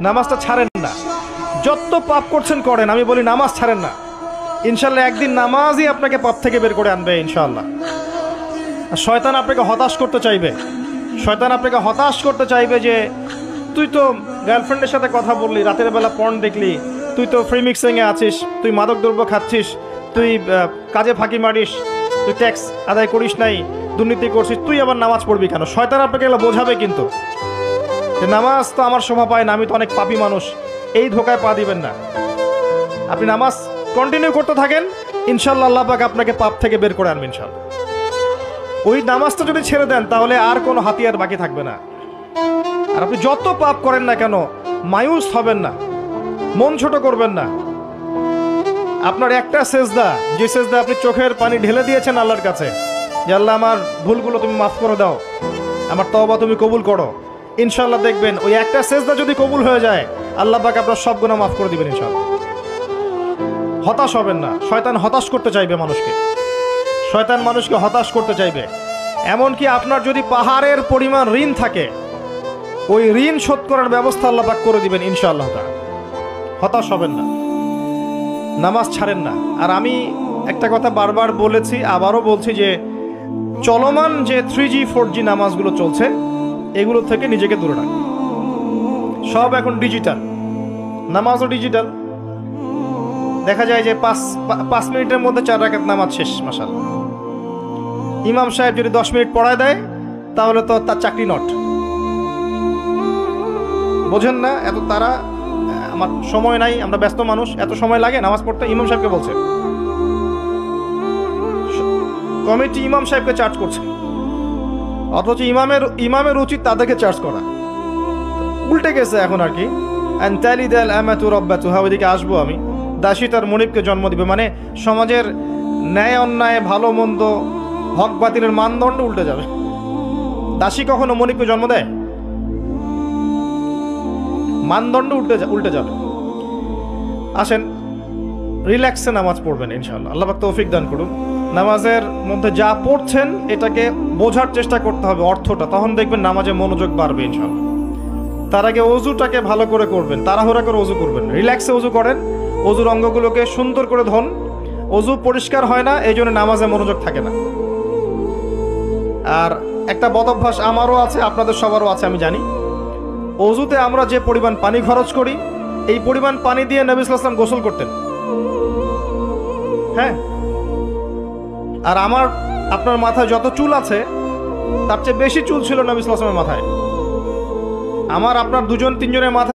নামাজটা ছাড়েন না, যত পাপ করছেন করেন, আমি বলি নামাজ ছাড়েন না। ইনশাল্লাহ একদিন নামাজই আপনাকে পাপ থেকে বের করে আনবে ইনশাআল্লাহ। শয়তান আপনাকে হতাশ করতে চাইবে, শয়তান আপনাকে হতাশ করতে চাইবে যে তুই তো গার্লফ্রেন্ডের সাথে কথা বললি, রাতের বেলা পর্ন দেখলি, তুই তো ফ্রি মিক্সিংয়ে আছিস, তুই মাদক দ্রব্য খাচ্ছিস, তুই কাজে ফাঁকি মারিস, তুই ট্যাক্স আদায় করিস নাই, দুর্নীতি করছিস, তুই আবার নামাজ পড়বি কেন? শয়তান আপনাকে এগুলো বোঝাবে কিন্তু যে নামাজ তো আমার শোভা পায় না, আমি তো অনেক পাপী মানুষ। এই ধোকায় পা দিবেন না। আপনি নামাজ কন্টিনিউ করতে থাকেন, ইনশাল্লাহ আল্লাহ পাক আপনাকে পাপ থেকে বের করে আনবেন ইনশাল্লাহ। ওই নামাজটা যদি ছেড়ে দেন তাহলে আর কোনো হাতিয়ার বাকি থাকবে না। আর আপনি যত পাপ করেন না কেন মায়ুস হবেন না, মন ছোট করবেন না। আপনার একটা সেজদা, যে সেজদা আপনি চোখের পানি ঢেলে দিয়েছেন আল্লাহর কাছে যে আল্লাহ আমার ভুলগুলো তুমি মাফ করে দাও, আমার তওবা তুমি কবুল করো, ইনশাল্লাহ দেখবেন ওই একটা সেজদা যদি কবুল হয়ে যায় আল্লাহ পাক আপনার সব গুনাহ মাফ করে দিবেন ইনশাল্লাহ। হতাশ হবেন না। শয়তান হতাশ করতে চাইবে মানুষকে, শয়তান মানুষকে হতাশ করতে চাইবে। এমনকি আপনার যদি পাহাড়ের পরিমাণ ঋণ থাকে, ওই ঋণ শোধ করার ব্যবস্থা আল্লাহ পাক করে দিবেন ইনশাআল্লাহ তাআলা। হতাশ হবেন না, নামাজ ছাড়েন না। আর আমি একটা কথা বারবার বলেছি, আবারও বলছি যে চলমান যে 3G 4G নামাজগুলো চলছে এগুলো থেকে নিজেকে দূরে রাখুন। সব এখন ডিজিটাল, নামাজও ডিজিটাল। দেখা যায় যে 5 মিনিটের মধ্যে 4 রাকাত নামাজ শেষ মাশাআল্লাহ। ইমাম সাহেব যদি 10 মিনিট পড়ায় দেয় তাহলে তো তার চাকরি নট। বোঝেন না এত তারা, আমার সময় নাই, আমরা ব্যস্ত মানুষ, এত সময় লাগে নামাজ পড়তে? ইমাম সাহেবকে বলছে, কমিটি ইমাম সাহেবকে চার্জ করছে, অথচ ইমামের উচিত তাদেরকে চার্জ করা। উল্টে গেছে এখন আর কি। ওইদিকে আসবো আমি। দাসী তার মনিবকে জন্ম দিবে, মানে সমাজের ন্যায় অন্যায় ভালো মন্দ হক বাতিলের মানদণ্ড উল্টে যাবে। দাসী কখনো মনিবকে জন্ম দেয়? মানদণ্ড উল্টে যাবে। আসেন রিল্যাক্সে নামাজ পড়বেন ইনশাআল্লাহ, আল্লাহ পাক তৌফিক দান করুন। নামাজের মধ্যে যা পড়ছেন এটাকে বোঝার চেষ্টা করতে হবে অর্থটা, তখন দেখবেন নামাজে মনোযোগ বাড়বে ইনশাআল্লাহ। তার আগে অজুটাকে ভালো করে করবেন, তাড়াহুড়া করে অজু করবেন, রিল্যাক্সে অজু করেন, অজুর অঙ্গগুলোকে সুন্দর করে ধন। অজু পরিষ্কার হয় না, এই জন্য নামাজে মনোযোগ থাকে না। আর একটা বদ অভ্যাস আমারও আছে, আপনাদের সবারও আছে আমি জানি, অজুতে আমরা যে পরিমাণ পানি খরচ করি এই পরিমাণ পানি দিয়ে নবী সাল্লাল্লাহু আলাইহি ওয়াসাল্লাম গোসল করতেন। হ্যাঁ, আর আপনার মাথায় যত চুল আছে তার চেয়ে বেশি চুল ছিল নবী সাল্লাল্লাহু আলাইহি ওয়াসাল্লামের মাথায়। আপনার 2-3 জনের মাথায়